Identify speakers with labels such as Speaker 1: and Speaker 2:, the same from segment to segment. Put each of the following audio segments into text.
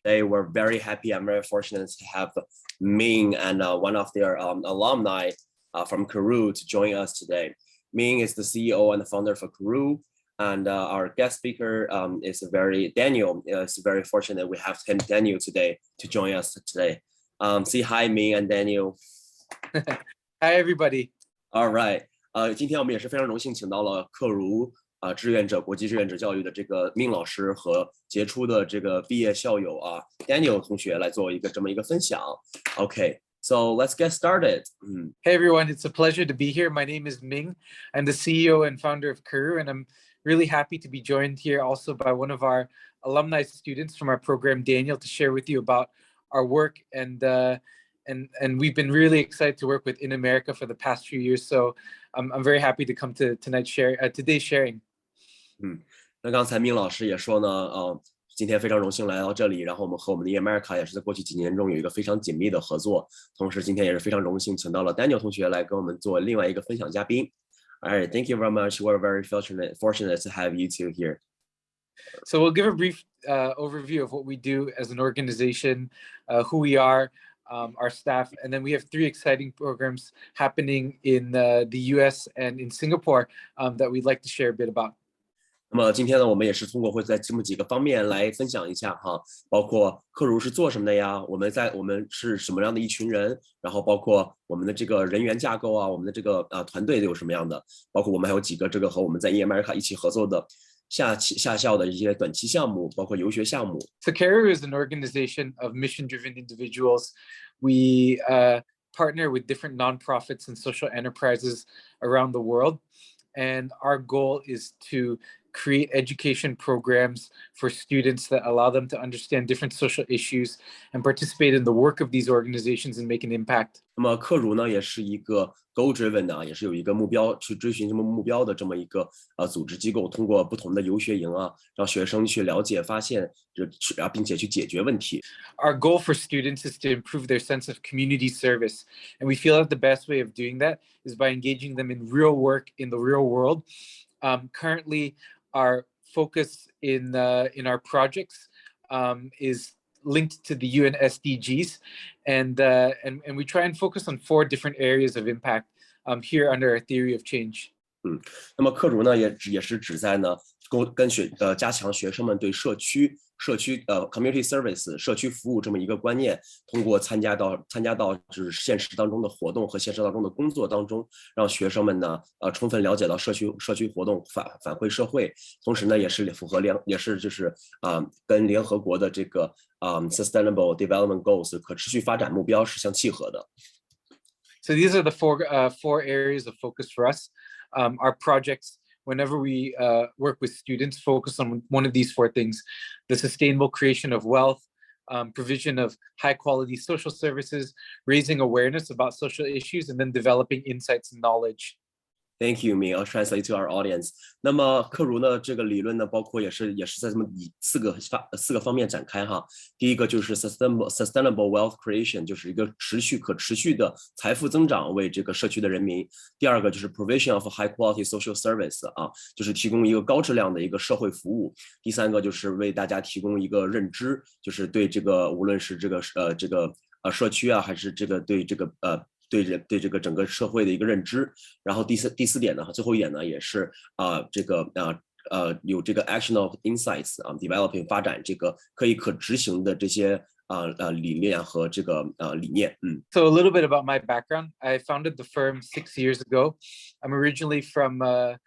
Speaker 1: Today we're very happy and very fortunate to have Ming and one of their alumni from Keru to join us today. Ming is the CEO and the founder for Keru, and our guest speaker is Daniel. It's very fortunate we have Daniel today to join us today. Say hi, Ming and Daniel.
Speaker 2: Hi, everybody.
Speaker 1: All right. 今天我们也是非常荣幸请到了克如志愿者国际志愿者教育的这个Ming老师和杰出的这个毕业校友Daniel 同学来做这么一个分享。Okay, so let's get started.
Speaker 2: Hey everyone, it's a pleasure to be here. My name is Ming. I'm the CEO and founder of Keru, and I'm really happy to be joined here also by one of our alumni students from our program, Daniel, to share with you about our work. And we've been really excited to work with InAmerica for the past few years. So I'm very happy to come to today's sharing.
Speaker 1: 那刚才Ming老师也说呢，今天非常荣幸来到这里，然后我们和我们的InAmerica也是在过去几年中有一个非常紧密的合作，同时今天也是非常荣幸请到了 Daniel 同学来跟我们做另外一个分享嘉宾。All right, thank you very much. We're very fortunate to have you two here.
Speaker 2: So we'll give a brief overview of what we do as an organization, who we are, our staff, and then we have 3 exciting programs happening in the US and in Singapore that we'd like to share a bit about.
Speaker 1: 那么今天呢，我们也是会在这么几个方面来分享一下包括克如是做什么的呀，我们是什么样的一群人，然后包括我们的这个人员架构我们的这个团队有什么样的，包括我们还有几个这个和我们在InAmerica一起合作的下校的一些短期项目，包括游学项目。
Speaker 2: So Keru is an organization of mission-driven individuals. We partner with different nonprofits and social enterprises around the world, and our goal is to create education programs for students that allow them to understand different social issues and participate in the work of these organizations and make an impact.
Speaker 1: 那么克如呢，也是一个 goal-driven 的，也是有一个目标去追寻什么目标的这么一个组织机构，通过不同的游学营让学生去了解、发现，并且去解决问题。
Speaker 2: Our goal for students is to improve their sense of community service, and we feel that the best way of doing that is by engaging them in real work in the real world. Currently, our focus in our projects is linked to the UN SDGs, and we try and focus on 4 different areas of impact here under our theory of change.
Speaker 1: 那么克如呢，也是旨在呢跟加强学生们对社区community service 社区服务这么一个观念，通过参加到就是现实当中的活动和现实当中的工作当中，让学生们呢充分了解到社区活动反馈社会，同时呢也是符合跟联合国的这个Sustainable Development Goals 可持续发展目标是相契合的。
Speaker 2: So these are the 4 areas of focus for us. Our projects, whenever we work with students, focus on one of these 4 things: the sustainable creation of wealth, provision of high quality social services, raising awareness about social issues, and then developing insights and knowledge.
Speaker 1: Thank you, Ming. I'll translate to our audience. 那么克如呢，这个理论呢，包括也是在这么4个方面展开第一个就是 sustainable wealth creation， 就是一个可持续的财富增长，为这个社区的人民。第二个就是 provision of high quality social service， 就是提供一个高质量的一个社会服务。第三个就是为大家提供一个认知，就是对这个无论是这个社区还是这个对这个对这个整个社会的一个认知。然后第四点呢，最后一点呢，也是有这个 action of insights developing 发展这个可执行的这些理念和这个理念。
Speaker 2: So a little bit about my background. I founded the firm 6 years ago. I'm originally from the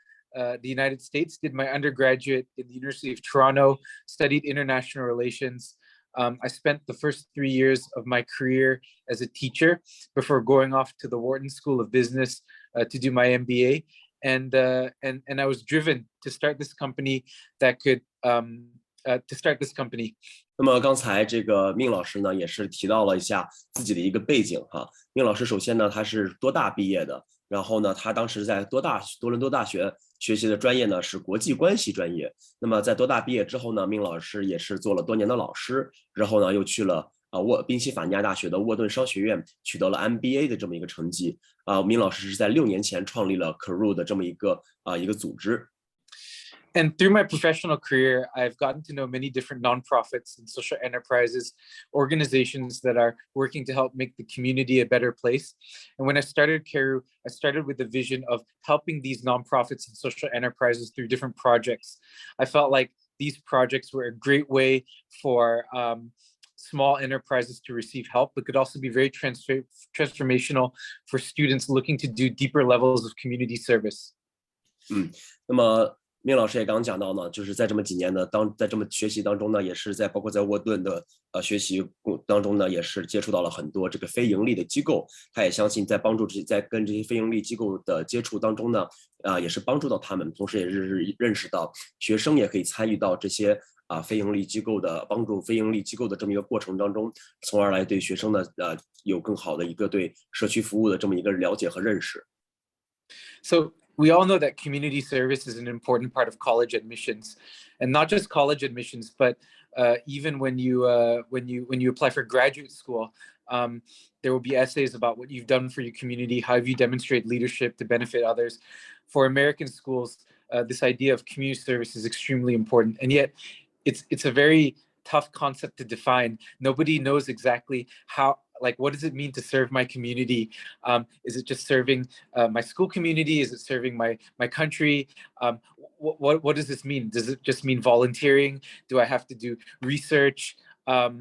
Speaker 2: United States, did my undergraduate in the University of Toronto, studied international relations. I spent the first 3 years of my career as a teacher before going off to the Wharton School of Business to do my MBA. And I was driven to start this company that could start this company.
Speaker 1: 那么刚才这个Ming老师呢，也是提到了一下自己的一个背景Ming老师首先呢，他是多大毕业的，然后呢，他当时在多伦多大学学习的专业呢是国际关系专业。那么在多大毕业之后呢，Ming老师也是做了多年的老师，之后呢又去了宾夕法尼亚大学的沃顿商学院，取得了 MBA 的这么一个成绩。Ming老师是在6年前创立了 Keru 的这么一个组织。
Speaker 2: And through my professional career, I've gotten to know many different nonprofits and social enterprises, organizations that are working to help make the community a better place. And when I started Keru, I started with the vision of helping these nonprofits and social enterprises through different projects. I felt like these projects were a great way for small enterprises to receive help, but could also be very transformational for students looking to do deeper levels of community service.
Speaker 1: 那么命老师也刚刚讲到呢，就是在这么几年呢，在这么学习当中呢，也是包括在沃顿的学习当中呢，也是接触到了很多这个非盈利的机构。他也相信在跟这些非盈利机构的接触当中呢，也是帮助到他们，同时也是认识到学生也可以参与到这些非盈利机构的帮助非盈利机构的这么一个过程当中，从而来对学生呢有更好的一个对社区服务的这么一个了解和认识。
Speaker 2: So we all know that community service is an important part of college admissions, and not just college admissions, but even when you apply for graduate school, there will be essays about what you've done for your community, how have you demonstrated leadership to benefit others. For American schools, this idea of community service is extremely important, and yet it's a very tough concept to define. Nobody knows exactly how, like, what does it mean to serve my community? Is it just serving my school community? Is it serving my country? What does this mean? Does it just mean volunteering? Do I have to do research? The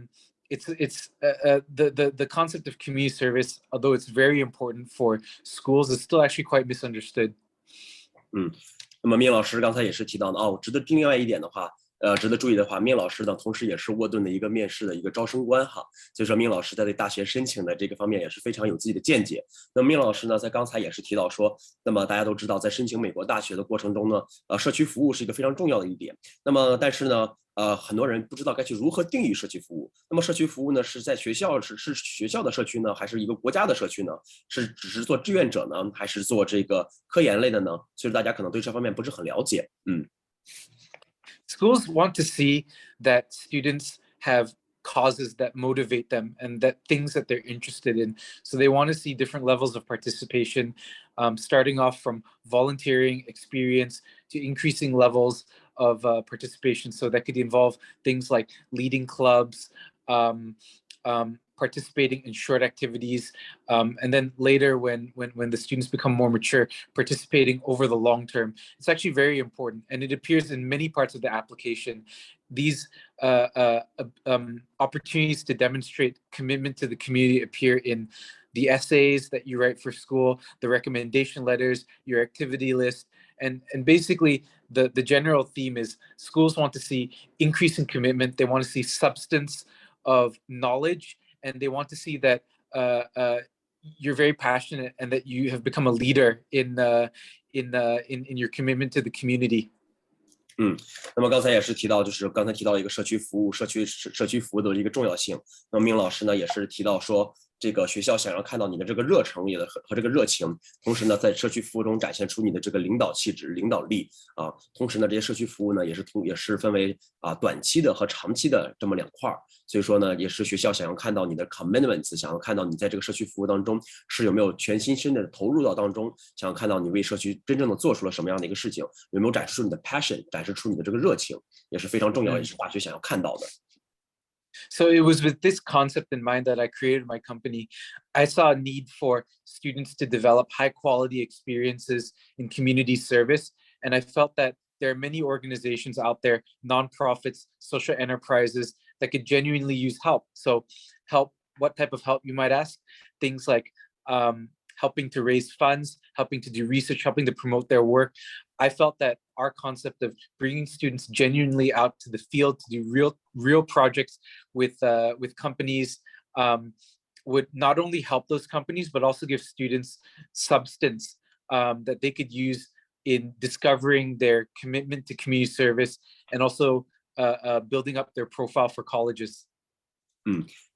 Speaker 2: concept of community service, although it's very important for schools, is still actually quite misunderstood.
Speaker 1: 那么面老师刚才也是提到的另外一点的话。值得注意的话，面老师呢，同时也是沃顿的一个面试的一个招生官哈，所以说面老师在对大学申请的这个方面也是非常有自己的见解。那么面老师呢，在刚才也是提到说，那么大家都知道，在申请美国大学的过程中呢，社区服务是一个非常重要的一点。那么但是呢，很多人不知道该去如何定义社区服务。那么社区服务呢，是在学校是学校的社区呢，还是一个国家的社区呢？是只是做志愿者呢，还是做这个科研类的呢？其实大家可能对这方面不是很了解。
Speaker 2: Schools want to see that students have causes that motivate them and that things that they're interested in. So they want to see different levels of participation, starting off from volunteering experience to increasing levels of participation. So that could involve things like leading clubs, participating in short activities, and then later when the students become more mature, participating over the long term. It's actually very important, and it appears in many parts of the application. These opportunities to demonstrate commitment to the community appear in the essays that you write for school, the recommendation letters, your activity list, and basically the general theme is schools want to see increasing commitment. They want to see substance of knowledge, and they want to see that you're very passionate and that you have become a leader in your commitment to the community.
Speaker 1: 那么刚才也是提到，就是刚才提到一个社区服务的一个重要性。那么明老师呢也是提到说，这个学校想要看到你的这个热诚和这个热情，同时呢在社区服务中展现出你的这个领导气质、领导力啊。同时呢这些社区服务呢也是分为短期的和长期的这么两块。所以说呢也是学校想要看到你的 commitments， 想要看到你在这个社区服务当中是有没有全心的投入到当中，想要看到你为社区真正的做出了什么样的一个事情，有没有展示出你的 passion， 展示出你的这个热情，也是非常重要，也是大学想要看到的。
Speaker 2: So it was with this concept in mind that I created my company. I saw a need for students to develop high quality experiences in community service. And I felt that there are many organizations out there, nonprofits, social enterprises that could genuinely use help. So help, what type of help you might ask? Things like helping to raise funds, helping to do research, helping to promote their work. I felt that our concept of bringing students genuinely out to the field to do real projects with companies would not only help those companies, but also give students substance that they could use in discovering their commitment to community service and also building up their profile for colleges.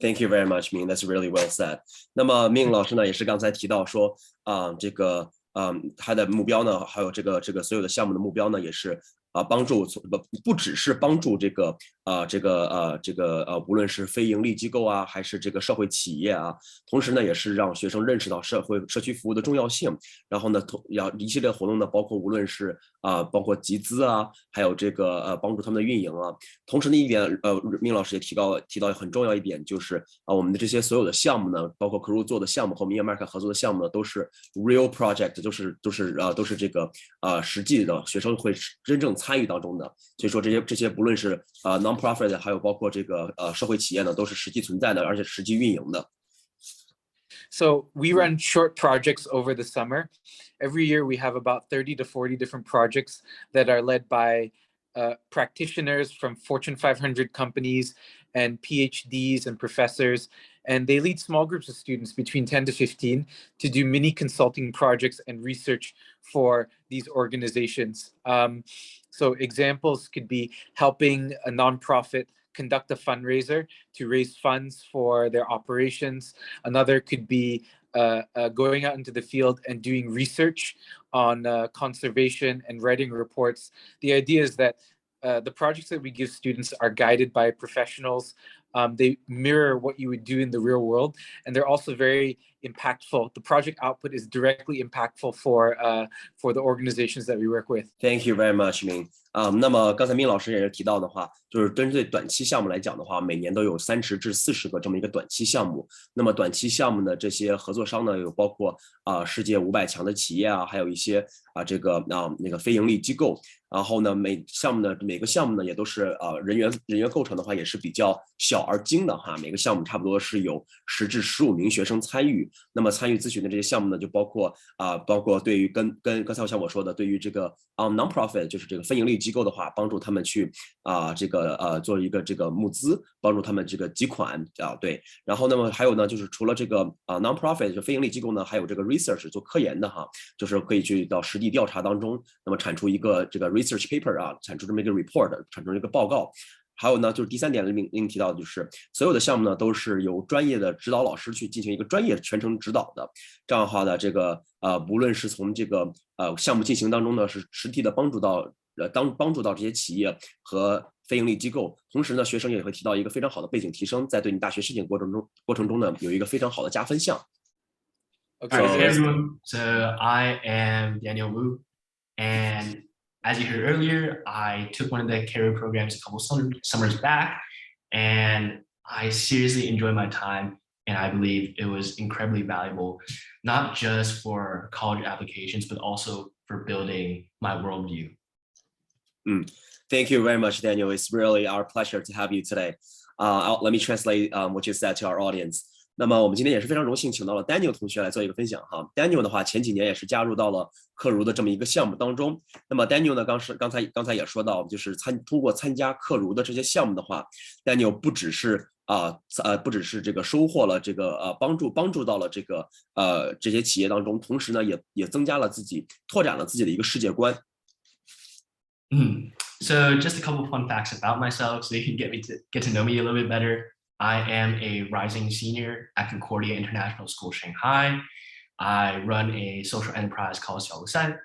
Speaker 1: Thank you very much, Ming. That's really well said. 那么 Ming 老师呢，也是刚才提到说，这个他的目标呢，还有这个所有的项目的目标呢，也是帮助不只是帮助无论是非盈利机构啊，还是这个社会企业啊，同时呢，也是让学生认识到社区服务的重要性。然后呢，一系列活动呢，包括无论是包括集资啊，还有这个帮助他们的运营啊。同时呢，一点明老师也提到很重要一点，就是我们的这些所有的项目呢，包括 Keru 做的项目和我们 InAmerica 合作的项目呢，都是 real project，都是这个实际的学生会真正参与当中的。所以说这些不论是non-profit， 还有包括这个社会企业呢，都是实际存在的，而且实际运营的。
Speaker 2: So we run short projects over the summer. Every year we have about 30 to 40 different projects that are led by practitioners from Fortune 500 companies and PhDs and professors. And they lead small groups of students between 10 to 15 to do mini consulting projects and research for these organizations. So examples could be helping a nonprofit conduct a fundraiser to raise funds for their operations. Another could be going out into the field and doing research on conservation and writing reports. The idea is that the projects that we give students are guided by professionals. They mirror what you would do in the real world, and they're also very impactful. The project output is directly impactful for the organizations that we work with.
Speaker 1: Thank you very much, Ming. 那么刚才明老师也是提到的话，就是针对短期项目来讲的话，每年都有30至40个这么一个短期项目。那么短期项目的这些合作商呢，有包括世界500强的企业啊，还有一些那个非盈利机构。然后呢，每个项目呢也都是人员构成的话也是比较小而精的哈。每个项目差不多是有10至15名学生参与。那么参与咨询的这些项目呢，就包括对于跟刚才像我说的，对于这个non-profit 就是这个非盈利机构的话，帮助他们去做一个这个募资，帮助他们这个集款对。然后那么还有呢，就是除了这个non-profit 就非盈利机构呢，还有这个 research 做科研的哈，就是可以去到实地调查当中，那么产出一个这个 research paper 产出这么一个 report， 产出一个报告。还有呢，就是第3点您提到的，就是所有的项目呢都是由专业的指导老师去进行一个专业全程指导的。这样的话呢，这个无论是从这个项目进行当中呢，是实际的帮助到这些企业和非盈利机构，同时呢，学生也会提到一个非常好的背景提升，在对你大学申请过程中呢，有一个非常好的加分项。
Speaker 3: Okay, hey everyone. So I am Daniel Wu, and as you heard earlier, I took one of the Keru programs a couple summers back, and I seriously enjoyed my time, and I believe it was incredibly valuable, not just for college applications, but also for building my worldview.
Speaker 1: Thank you very much, Daniel. It's really our pleasure to have you today. Let me translate what you said to our audience. 那么我们今天也是非常荣幸请到了 Daniel 同学来做一个分享哈。Daniel 的话前几年也是加入到了Keru的这么一个项目当中。那么 Daniel 呢，刚才也说到，就是通过参加Keru的这些项目的话 ，Daniel 不只是这个收获了这个帮助到了这个这些企业当中，同时呢也增加了拓展了自己的一个世界观。
Speaker 3: So just a couple of fun facts about myself, so you can get to know me a little bit better. I am a rising senior at Concordia International School, Shanghai. I run a social enterprise called Xiaolusai,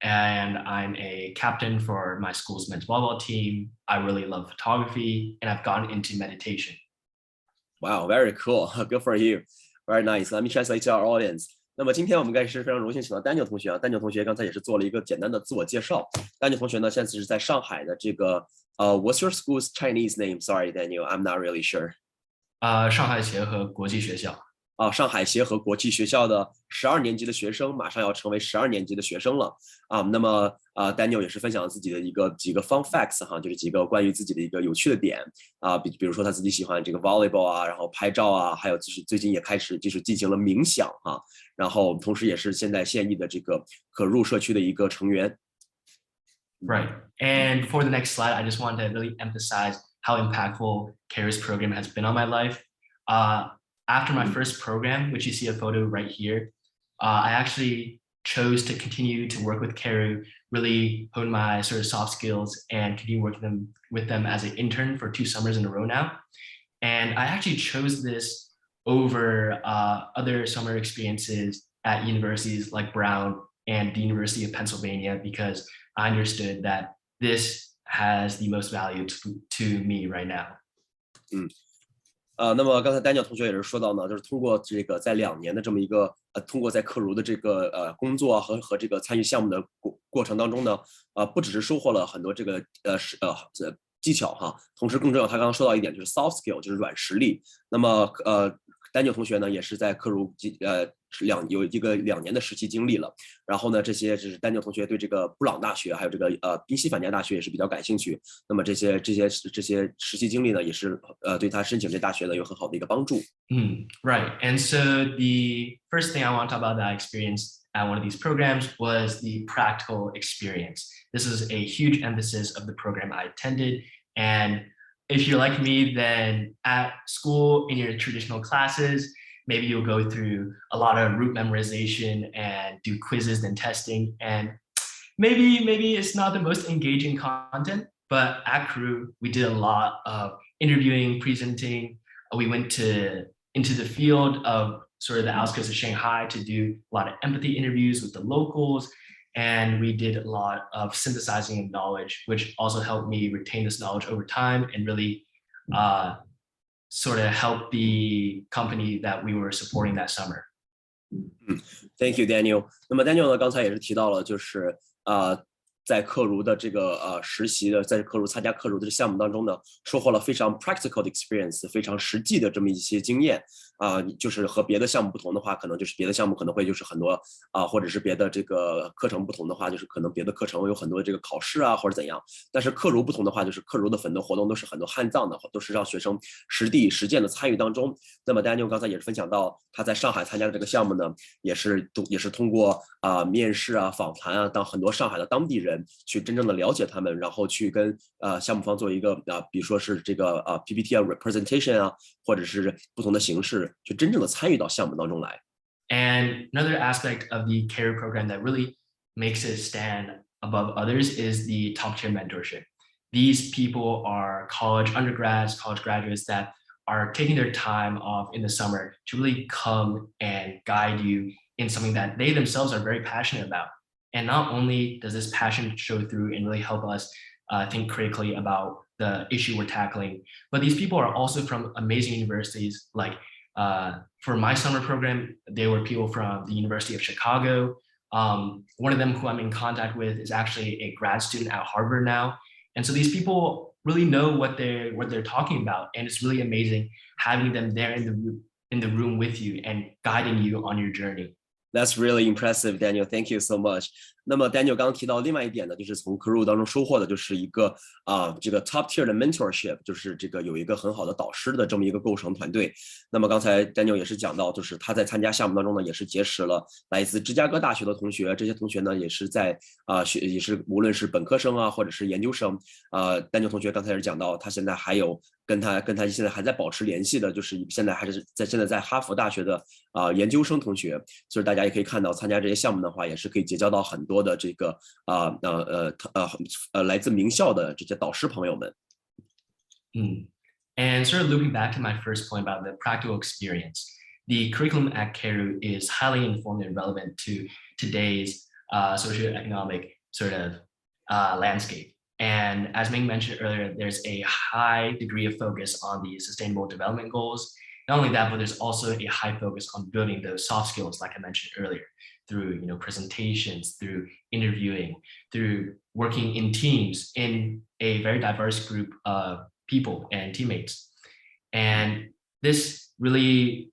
Speaker 3: and I'm a captain for my school's men's volleyball team. I really love photography, and I've gotten into meditation.
Speaker 1: Wow, very cool. Good for you. Very nice. Let me translate to our audience. 那么今天我们也是非常荣幸请到 Daniel 同学Daniel 同学刚才也是做了一个简单的自我介绍。Daniel 同学呢，现在是在上海的这个What's your school's Chinese name? Sorry, Daniel, I'm not really sure.
Speaker 3: 上海协和国际学校。
Speaker 1: 上海协和国际学校的12年级的学生，马上要成为12年级的学生了那么Daniel 也是分享了自己的几个 fun facts 哈，就是几个关于自己的一个有趣的点比如说他自己喜欢这个 volleyball 然后拍照还有就是最近也开始就是进行了冥想然后同时也是现役的这个Keru社区的一个成员。
Speaker 3: Right, and for the next slide, I just wanted to really emphasize how impactful Keru's program has been on my life. After my first program, which you see a photo right here, I actually chose to continue to work with Keru, really hone my sort of soft skills and continue working with them as an intern for 2 summers in a row now. And I actually chose this over other summer experiences at universities like Brown and the University of Pennsylvania because I understood that this has the most value to me right now.
Speaker 1: 那么刚才 Daniel 同学也是说到呢，就是通过这个在2年的这么一个通过在克如的这个工作和这个参与项目的过程当中呢，不只是收获了很多这个技巧哈，同时更重要，他刚刚说到一点就是 soft skill， 就是软实力。那么Daniel 同学呢也是在克如有一个2年的实习经历了，然后呢这些就是 Daniel 同学对这个布朗大学还有这个宾夕法尼亚大学也是比较感兴趣，那么这些实习经历呢也是对他申请这大学呢有很好的一个帮助。
Speaker 3: Right, and so the first thing I want to talk about that I experienced at one of these programs was the practical experience. This is a huge emphasis of the program I attended, and if you're like me, then at school in your traditional classes, maybe you'll go through a lot of route memorization and do quizzes and testing, and maybe it's not the most engaging content, but at Keru, we did a lot of interviewing, presenting. We went into the field of sort of the outskirts of Shanghai to do a lot of empathy interviews with the locals. And we did a lot of synthesizing of knowledge, which also helped me retain this knowledge over time and really sort of help the company that we were supporting that summer.
Speaker 1: Thank you, Daniel. 那么 Daniel 呢，刚才也是提到了，就是在克如的这个实习的，在克如参加克如的项目当中呢，收获了非常 practical 的 experience， 非常实际的这么一些经验就是和别的项目不同的话，可能就是别的项目可能会就是很多或者是别的这个课程不同的话，就是可能别的课程有很多这个考试或者怎样，但是克如不同的话，就是克如的很多活动都是很多hands-on的，都是让学生实地实践的参与当中。那么 Daniel 刚才也是分享到，他在上海参加的这个项目呢，也是通过面试访谈当很多上海的当地人去真正的了解他们，然后去跟项目方做一个比如说是这个PPT representation或者是不同的形式，去真正的参与到项目当中来。
Speaker 3: And another aspect of the Keru program that really makes it stand above others is the top tier mentorship. These people are college undergrads, college graduates that are taking their time off in the summer to really come and guide you in something that they themselves are very passionate about. And not only does this passion show through and really help us think critically about the issue we're tackling, but these people are also from amazing universities. Like for my summer program, they were people from the University of Chicago. One of them who I'm in contact with is actually a grad student at Harvard now. And so these people really know what they're talking about. And it's really amazing having them there in the room with you and guiding you on your journey.
Speaker 1: That's really impressive, Daniel. Thank you so much. 那么 Daniel 刚刚提到另外一点呢，就是从 Keru 当中收获的就是一个这个 top tier 的 mentorship， 就是这个有一个很好的导师的这么一个构成团队。那么刚才 Daniel 也是讲到，就是他在参加项目当中呢，也是结识了来自芝加哥大学的同学，这些同学呢也是在也是无论是本科生或者是研究生Daniel 同学刚才也是讲到，他现在还有跟他现在还在保持联系的，就是现在还是现在在哈佛大学的研究生同学，所以大家也可以看到，参加这些项目的话，也是可以结交到很多的这个来自名校的这些导师朋友们。
Speaker 3: And sort of looping back to my first point about the practical experience, the curriculum at Keru is highly informed and relevant to today's socioeconomic sort of landscape. And as Ming mentioned earlier, there's a high degree of focus on the sustainable development goals. Not only that, but there's also a high focus on building those soft skills, like I mentioned earlier, through presentations, through interviewing, through working in teams in a very diverse group of people and teammates. And this really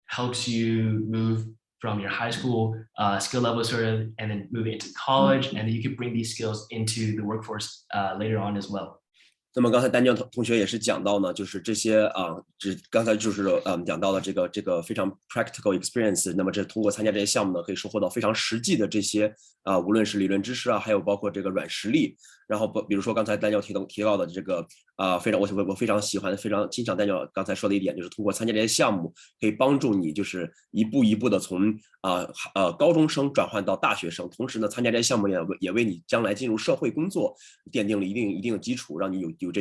Speaker 3: helps you move from your high school skill level sort of, and then move into college, and then you can bring these skills into the workforce later on as well.
Speaker 1: 那么刚才Daniel同学也是讲到呢，就是这些刚才就是讲到了这个非常 practical experience。那么这通过参加这些项目呢，可以收获到非常实际的这些无论是理论知识还有包括这个软实力。然后比如说刚才Daniel提到的这个我非常喜欢非常欣赏Daniel刚才说的一点，就是通过参加这些项目，可以帮助你就是一步一步的从高中生转换到大学生，同时呢，参加这些项目也为你将来进入社会工作奠定了一定的基础，让你有这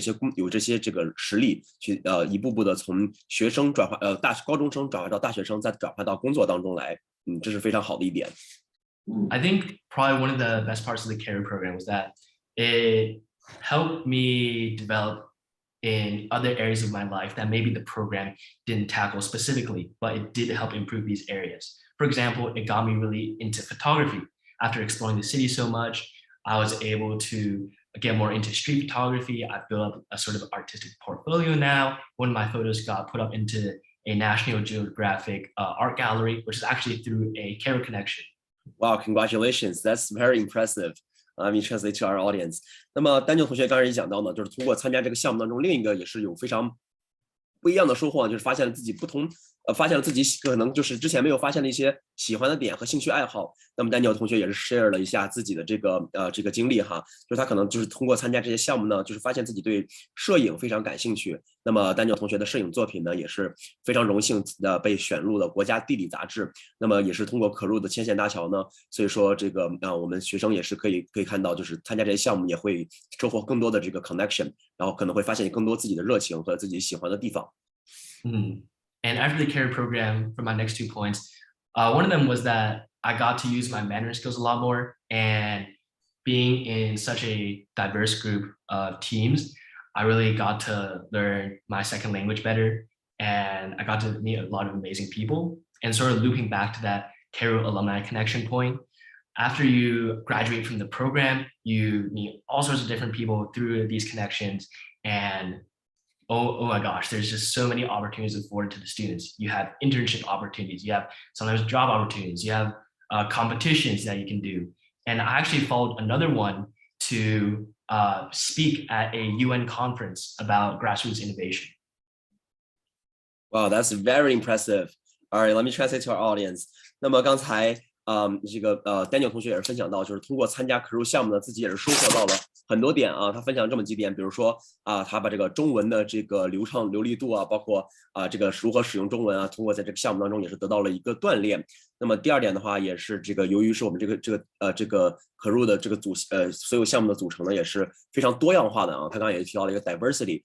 Speaker 1: 些这个实力去一步步的从学生转换高中生转换到大学生，再转换到工作当中来。这是非常好的一点。
Speaker 3: I think probably one of the best parts of the Keru program was that it helped me develop in other areas of my life that maybe the program didn't tackle specifically, but it did help improve these areas. For example, it got me really into photography. After exploring the city so much, I was able to get more into street photography. I built up a sort of artistic portfolio now. One of my photos got put up into a National Geographic art gallery, which is actually through a Keru connection.
Speaker 1: Wow, congratulations! That's very impressive. Let me translate to our audience. 那么丹尼尔同学刚才也讲到呢，就是通过参加这个项目当中，另一个也是有非常不一样的收获，就是发现了自己发现了自己可能就是之前没有发现的一些喜欢的点和兴趣爱好。那么丹尼尔同学也是 share 了一下自己的这个经历哈，就是他可能就是通过参加这些项目呢，就是发现自己对摄影非常感兴趣。那么丹尼尔同学的摄影作品呢，也是非常荣幸的被选入了国家地理杂志。那么也是通过可入的牵线搭桥呢，所以说这个我们学生也是可以看到，就是参加这些项目也会收获更多的这个 connection， 然后可能会发现更多自己的热情和自己喜欢的地方。
Speaker 3: And after the Keru program, for my next 2 points, one of them was that I got to use my Mandarin skills a lot more. And being in such a diverse group of teams, I really got to learn my second language better. And I got to meet a lot of amazing people. And sort of looping back to that Keru alumni connection point, after you graduate from the program, you meet all sorts of different people through these connections. And oh my gosh, there's just so many opportunities afforded to the students. You have internship opportunities, you have sometimes job opportunities, you have competitions that you can do. And I actually followed another one to speak at a UN conference about grassroots innovation.
Speaker 1: Wow, that's very impressive. All right, let me translate to our audience. 那么刚才这个Daniel 同学也是分享到，就是通过参加 Keru 项目呢，自己也是收获到了很多点啊。他分享这么几点，比如说他把这个中文的这个流畅流利度啊，包括这个如何使用中文啊，通过在这个项目当中也是得到了一个锻炼。那么第二点的话，也是这个由于是我们这个 Keru 的这个所有项目的组成呢，也是非常多样化的啊。他刚刚也提到了一个 diversity，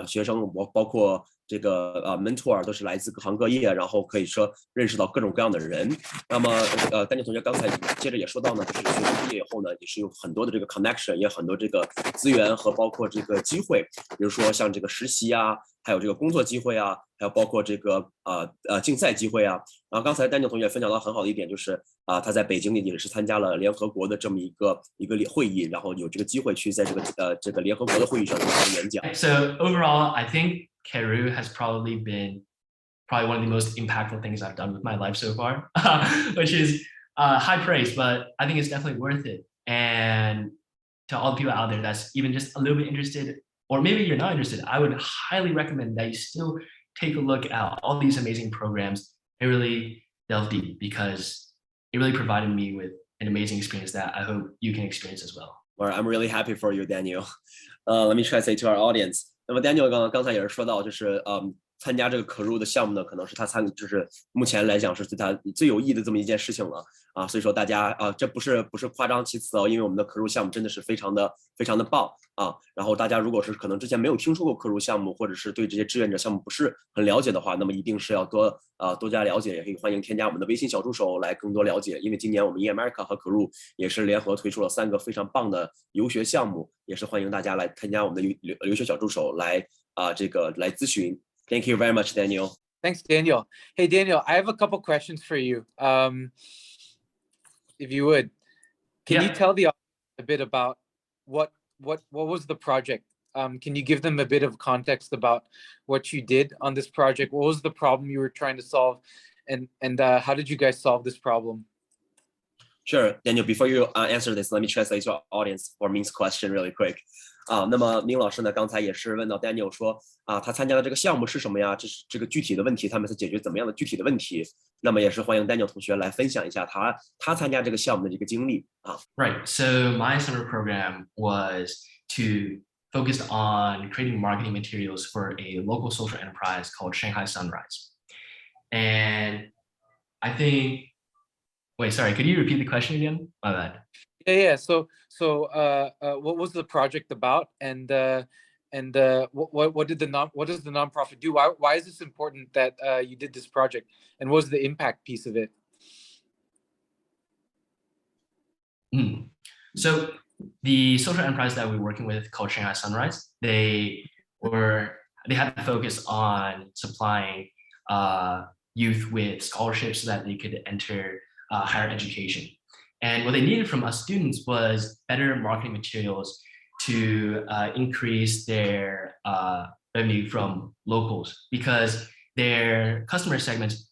Speaker 1: 学生包括这个mentor 都是来自各行各业，然后可以说认识到各种各样的人。那么丹尼同学刚才接着也说到呢，就是学生毕业以后呢，也是有很多的这个 connection， 也有很多这个资源和包括这个机会，比如说像这个实习啊，还有这个工作机会啊，还有包括这个竞赛机会啊。然后刚才丹尼同学分享到很好的一点就是他在北京也是参加了联合国的这么一个会议，然后有这个机会去在这个联合国的会议上进行演讲。
Speaker 3: So overall, I think Keru has probably been one of the most impactful things I've done with my life so far, which is high praise, but I think it's definitely worth it. And to all the people out there that's even just a little bit interested, or maybe you're not interested, I would highly recommend that you still take a look at all these amazing programs and really delve deep, because it really provided me with an amazing experience that I hope you can experience as well.
Speaker 1: Well, I'm really happy for you, Daniel. Let me translate to our audience. 那么 Daniel 刚才也是说到，就是参加这个Keru的项目呢，可能是他就是目前来讲是对他最有益的这么一件事情了啊。所以说大家这不是夸张其词哦，因为我们的Keru项目真的是非常的棒啊。然后大家如果是可能之前没有听说过Keru项目，或者是对这些志愿者项目不是很了解的话，那么一定是要多加了解，也可以欢迎添加我们的微信小助手来更多了解。因为今年我们InAmerica和Keru也是联合推出了3个非常棒的游学项目，也是欢迎大家来添加我们的留学小助手来这个来咨询。Thank you very much, Daniel.
Speaker 2: Thanks, Daniel. Hey, Daniel, I have a couple questions for you. If you would, can you tell the audience a bit about what was the project? Can you give them a bit of context about what you did on this project? What was the problem you were trying to solve, and how did you guys solve this problem?
Speaker 1: Sure, Daniel. Before you answer this, let me translate to our audience for Ming's question really quick. 那么明老师呢，刚才也是问到 Daniel 说他参加的这个项目是什么呀？这是这个具体的问题，他们是解决怎么样的具体的问题？那么也是欢迎 Daniel 同学来分享一下他参加这个项目的这个经历啊。
Speaker 3: Right. So my summer program was to focus on creating marketing materials for a local social enterprise called Shanghai Sunrise. And I think, wait, sorry, could you repeat the question again? My bad.
Speaker 2: Yeah. So what was the project about, and what does the nonprofit do? Why is this important that you did this project, and what was the impact piece of it?
Speaker 3: So the social enterprise that we're working with called Shanghai Sunrise, they had to focus on supplying youth with scholarships so that they could enter higher education. And what they needed from us students was better marketing materials to increase their revenue from locals, because their customer segments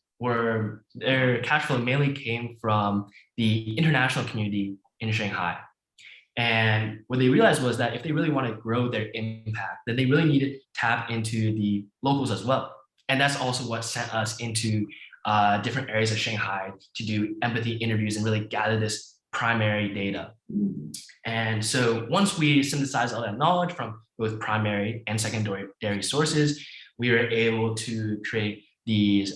Speaker 3: their cash flow mainly came from the international community in Shanghai. And what they realized was that if they really want to grow their impact, then they really need to tap into the locals as well. And that's also what sent us into different areas of Shanghai to do empathy interviews and really gather this primary data. And so once we synthesized all that knowledge from both primary and secondary sources, we were able to create these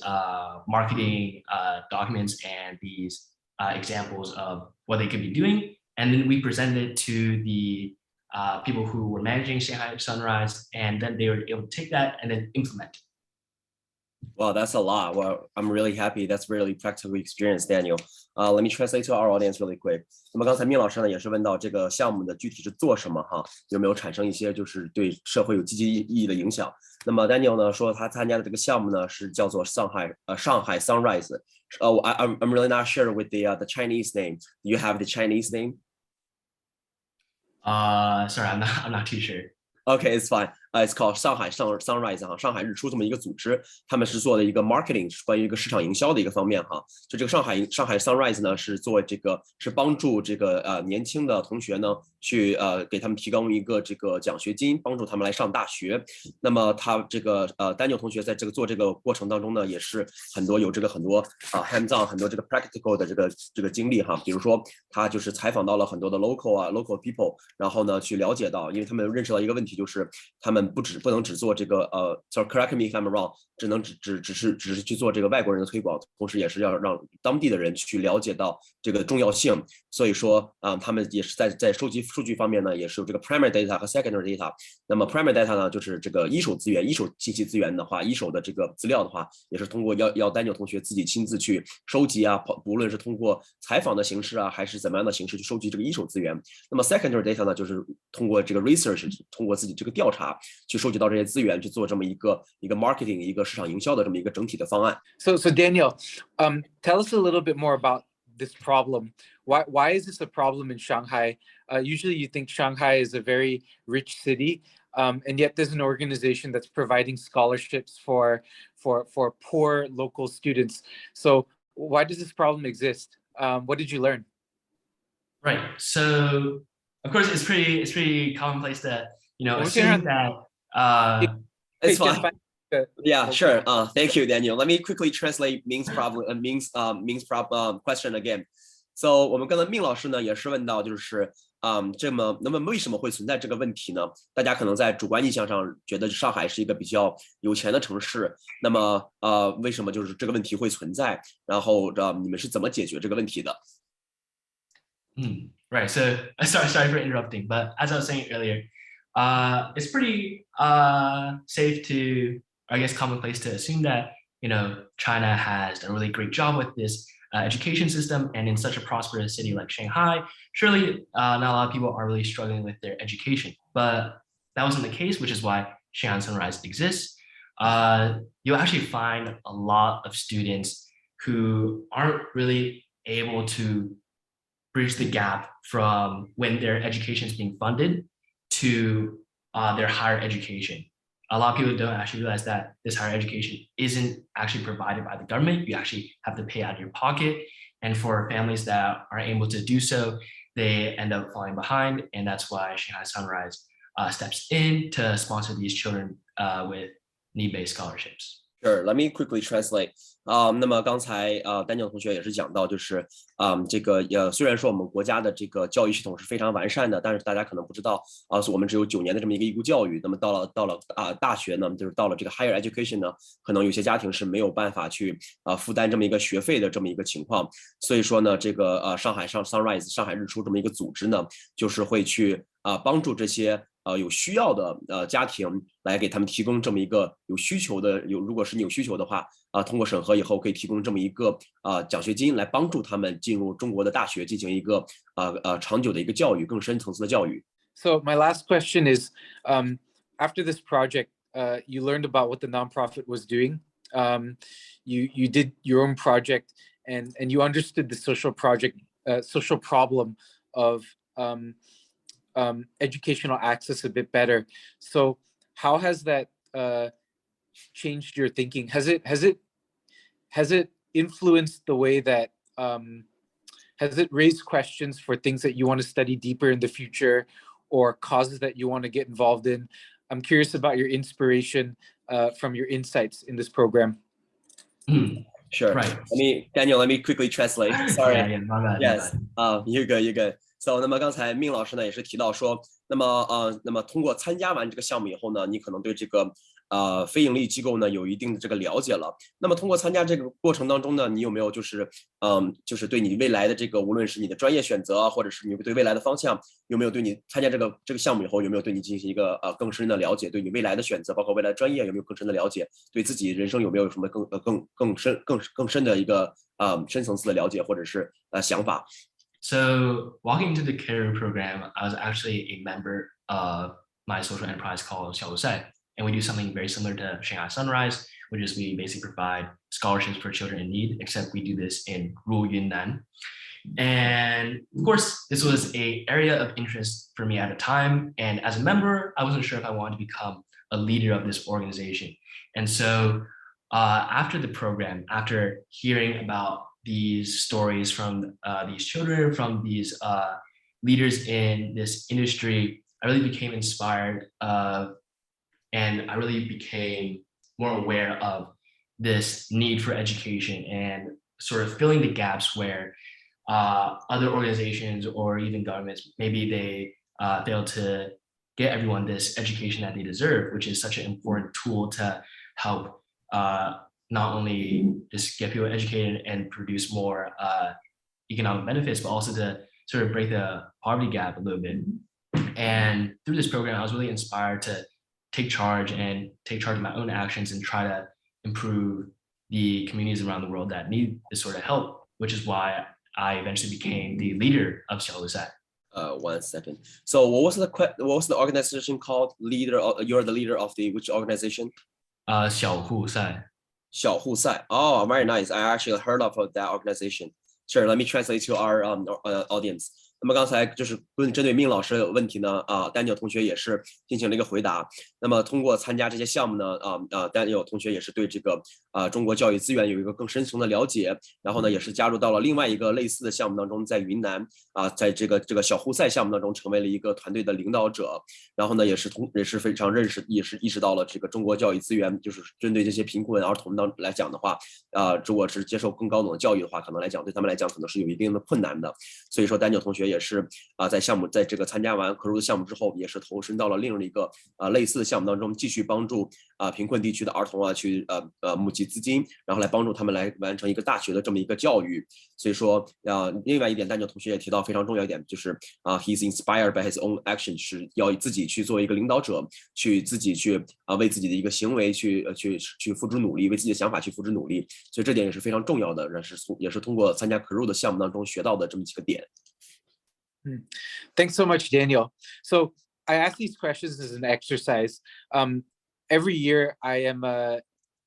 Speaker 3: marketing documents and these examples of what they could be doing. And then we presented it to the people who were managing Shanghai Sunrise, and then they were able to take that and then implement it.
Speaker 1: Wow, that's a lot. Well, I'm really happy. That's really practical experience, Daniel. Let me translate to our audience really quick. 那么刚才命老师呢也是问到这个项目的具体是做什么哈，有没有产生一些就是对社会有积极意义的影响？那么 Daniel 呢说他参加的这个项目呢是叫做上海Sunrise。I'm really not sure with the Chinese name. Do you have the Chinese name?
Speaker 3: Sorry, I'm not too sure.
Speaker 1: Okay, it's fine. It's called 上海 Sunrise 哈，上海日出这么一个组织，他们是做的一个 marketing， 是关于一个市场营销的一个方面哈。就这个上海 Sunrise 呢，是做这个是帮助这个年轻的同学呢去给他们提供一个这个奖学金，帮助他们来上大学。那么他这个Daniel 同学在这个做这个过程当中呢，也是很多hands on 很多这个 practical 的这个经历哈。比如说他就是采访到了很多的 local people， 然后呢去了解到，因为他们认识到一个问题，就是他们不能只做这个sorry, correct me if I'm wrong， 只是去做这个外国人的推广，同时也是要让当地的人去了解到这个重要性。所以说他们也是在收集数据方面呢，也是有这个 primary data 和 secondary data。那么 primary data 呢，就是这个一手资源、一手信息资源的话，一手的这个资料的话，也是通过要Daniel同学自己亲自去收集啊，不论是通过采访的形式啊，还是怎么样的形式去收集这个一手资源。那么 secondary data 呢，就是通过这个 research， 通过自己这个调查去收集到这些资源，去做这么一个 marketing 一个市场营销的这么一个整体的方案。
Speaker 2: So Daniel, tell us a little bit more about this problem. Why is this a problem in Shanghai? Usually you think Shanghai is a very rich city, and yet there's an organization that's providing scholarships for poor local students. So why does this problem exist? What did you learn?
Speaker 3: Right. So of course it's pretty commonplace that assume that
Speaker 1: it's fine. Yeah, sure. Thank you, Daniel. Let me quickly translate Ming's problem question again. So 我们刚才命老师呢也是问到，就是那么为什么会存在这个问题呢？大家可能在主观印象上觉得上海是一个比较有钱的城市，那么为什么就是这个问题会存在？然后你们是怎么解决这个问题的
Speaker 3: ？Right. So sorry for interrupting, but as I was saying earlier, it's pretty safe to, I guess, commonplace to assume that China has done a really great job with this education system, and in such a prosperous city like Shanghai, surely not a lot of people are really struggling with their education. But that wasn't the case, which is why Shanghai Sunrise exists. You'll actually find a lot of students who aren't really able to bridge the gap from when their education is being funded to their higher education. A lot of people don't actually realize that this higher education isn't actually provided by the government. You actually have to pay out of your pocket. And for families that are able to do so, they end up falling behind. And that's why Shanghai Sunrise steps in to sponsor these children with need-based scholarships.
Speaker 1: Sure, let me quickly translate. 那么刚才Daniel 同学也是讲到，就是这个虽然说我们国家的这个教育系统是非常完善的，但是大家可能不知道我们只有9年的这么一个义务教育。那么到了大学呢，就是到了这个 higher education 呢，可能有些家庭是没有办法去负担这么一个学费的这么一个情况。所以说呢，这个上海Sunrise 上海日出这么一个组织呢，就是会去帮助这些有需要的家庭来给他们提供这么一个有需求的如果是你有需求的话通过审核以后可以提供这么一个奖学金来帮助他们进入中国的大学进行一个长久的一个教育，更深层次的教育。
Speaker 2: So my last question is, after this project, you learned about what the nonprofit was doing. You did your own project, and you understood the social problem of educational access a bit better. So how has that changed your thinking? Has it influenced the way that has it raised questions for things that you want to study deeper in the future, or causes that you want to get involved in? I'm curious about your inspiration from your insights in this program.
Speaker 1: Sure.
Speaker 3: Right.
Speaker 1: Daniel, let me quickly translate. Sorry.
Speaker 3: Yeah, my bad.
Speaker 1: Yes. You're good. So, 那么刚才命老师呢也是提到说，那么通过参加完这个项目以后呢，你可能对这个非盈利机构呢有一定的这个了解了。那么通过参加这个过程当中呢，你有没有就是对你未来的这个无论是你的专业选择，或者是你对未来的方向，有没有对你参加这个项目以后有没有对你进行一个更深的了解，对你未来的选择，包括未来的专业有没有更深的了解，对自己人生有没有什么更深的一个深层次的了解或者是想法。
Speaker 3: So walking into the Keru program, I was actually a member of my social enterprise called 小路赛, and we do something very similar to Shanghai Sunrise, which is we basically provide scholarships for children in need, except we do this in rural Yunnan. And of course, this was an area of interest for me at the time. And as a member, I wasn't sure if I wanted to become a leader of this organization. And so after the program, after hearing about these stories from these children, from these leaders in this industry, I really became inspired and I really became more aware of this need for education and sort of filling the gaps where other organizations or even governments, maybe they fail to get everyone this education that they deserve, which is such an important tool to help not only just get people educated and produce more economic benefits, but also to sort of break the poverty gap a little bit. And through this program, I was really inspired to take charge of my own actions and try to improve the communities around the world that need this sort of help, which is why I eventually became the leader of 小路赛.
Speaker 1: 1 second. So what was the organization called? You're the leader of which organization?
Speaker 3: 小户赛.
Speaker 1: 小户赛. Oh, very nice. I actually heard of that organization. Sure, let me translate to our audience. 那么刚才就是针对命老师的问题呢，Daniel 同学也是进行了一个回答。那么通过参加这些项目呢，Daniel 同学也是对这个中国教育资源有一个更深层的了解。然后呢，也是加入到了另外一个类似的项目当中，在云南在这个小户赛项目当中成为了一个团队的领导者。然后呢，也是非常意识到了这个中国教育资源，就是针对这些贫困儿童来讲的话，如果是接受更高等的教育的话，可能来讲对他们来讲可能是有一定的困难的。所以说 Daniel 同学也是在这个参加完Keru的项目之后，也是投身到了另一个类似的项目当中，继续帮助贫困地区的儿童去募集资金，然后来帮助他们来完成一个大学的这么一个教育。所以说另外一点 Daniel 同学也提到非常重要一点，就是he's inspired by his own action， 是要自己去做一个领导者，去自己去为自己的一个行为去付出努力，为自己的想法去付出努力。所以这点也是非常重要的，也是通过参加 Keru 的项目当中学到的这么几个点。
Speaker 2: Thanks so much, Daniel. So I ask these questions as an exercise. Every year I am a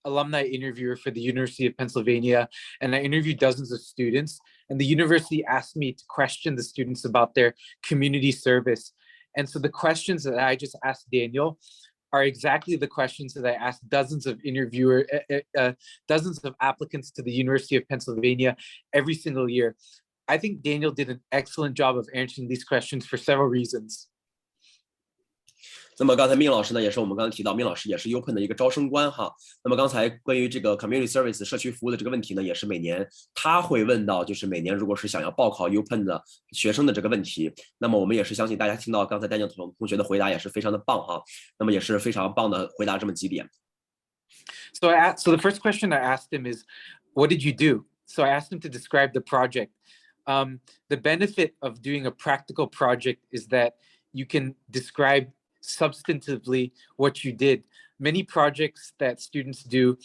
Speaker 2: alumni interviewer for the University of Pennsylvania, and I interview dozens of students. And the university asked me to question the students about their community service. And so the questions that I just asked Daniel are exactly the questions that I asked dozens of applicants to the University of Pennsylvania every single year. I think Daniel did an excellent job of answering these questions for several reasons.
Speaker 1: 那么刚才命老师呢，也是我们刚才提到，命老师也是 Open 的一个招生官哈。那么刚才关于这个 community service 社区服务的这个问题呢，也是每年他会问到，就是每年如果是想要报考 Open 的学生的这个问题，那么我们也是相信大家听到刚才Daniel同学的回答也是非常的棒哈。那么也是非常棒的回答这么几点。
Speaker 2: So the first question I asked him is, what did you do? So I asked him to describe the project. The benefit of doing a practical project is that you can describe substantively what you did. Many projects that students do,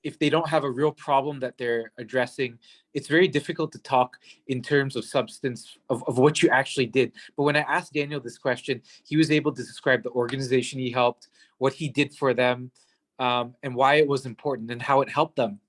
Speaker 2: if they don't have a real problem that they're addressing, it's very difficult to talk in terms of substance of what you actually did. But when I asked Daniel this question, he was able to describe the organization he helped, what he did for them, and why it was important and how it helped them.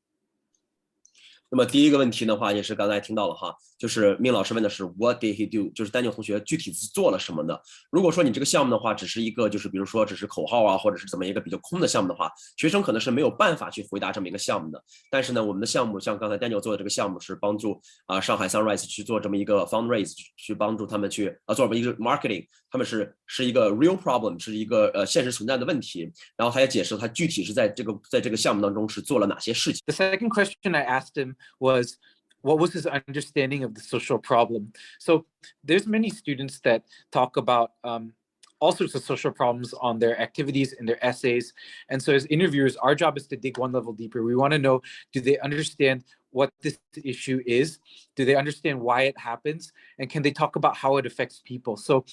Speaker 1: 那么第一个问题的话，也是刚才听到了哈，就是命老师问的是 What did he do？ 就是Daniel同学具体是做了什么的。如果说你这个项目的话，只是一个就是比如说只是口号啊，或者是怎么一个比较空的项目的话，学生可能是没有办法去回答这么一个项目的。但是呢，我们的项目像刚才Daniel做的这个项目是帮助上海 Sunrise 去做这么一个 fundraise， 去帮助他们去做这么一个 marketing， 他们是一个 real problem， 是一个现实存在的问题。然后他也解释他具体是在这个项目当中是做了哪些事情。
Speaker 2: The second question I asked him was, what was his understanding of the social problem? So there's many students that talk about all sorts of social problems on their activities and their essays. And so as interviewers, our job is to dig one level deeper. We want to know, do they understand what this issue is? Do they understand why it happens? And can they talk about how it affects people? So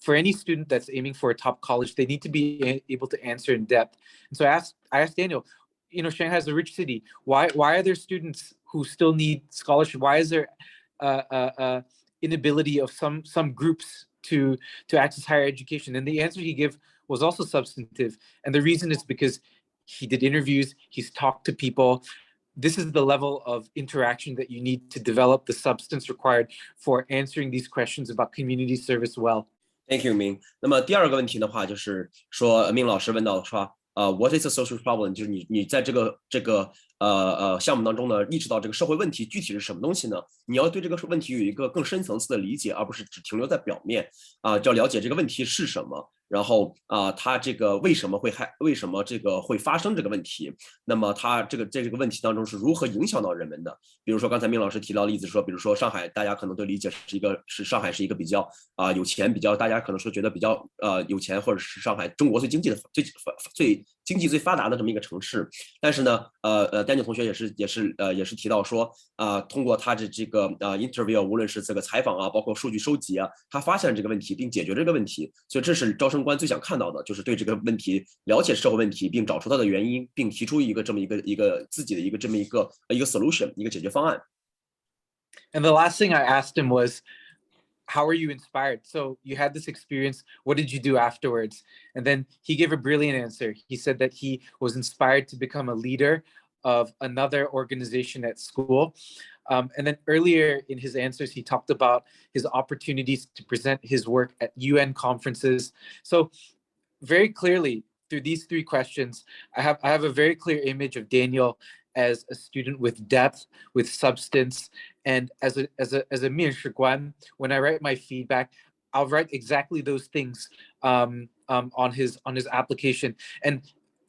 Speaker 2: for any student that's aiming for a top college, they need to be able to answer in depth. And so I asked Daniel, you know, Shanghai is a rich city. Why are there students who still need scholarship? Why is there inability of some groups to access higher education? And the answer he gave was also substantive. And the reason is because he did interviews, he's talked to people. This is the level of interaction that you need to develop the substance required for answering these questions about community service well.
Speaker 1: Thank you, Ming. 那么第二个问题的话，就是说Ming老师问到说，what is a social problem？ 就是你在这个项目当中呢，意识到这个社会问题具体是什么东西呢？你要对这个问题有一个更深层次的理解，而不是只停留在表面就要了解这个问题是什么。然后它这个为什么这个会发生这个问题？那么它这个问题当中是如何影响到人们的？比如说刚才Ming老师提到例子说，比如说上海，大家可能对理解是上海是一个比较有钱，比较大家可能说觉得比较有钱，或者是上海中国最经济最发达的这么一个城市。但是呢Daniel 同学也是提到说通过他这个interview， 无论是这个采访包括数据收集他发现了这个问题并解决这个问题。所以这是招生官最想看到的，就是对这个问题了解社会问题，并找出它的原因，并提出一个这么一个自己的这么一个 solution， 一个解决方案。
Speaker 2: And the last thing I asked him was, how are you inspired? So you had this experience. What did you do afterwards? And then he gave a brilliant answer. He said that he was inspired to become a leader of another organization at school. And then earlier in his answers, he talked about his opportunities to present his work at UN conferences. So very clearly, through these three questions, I have a very clear image of Daniel as a student with depth, with substance, and as a 面试官, when I write my feedback, I'll write exactly those things on his application. And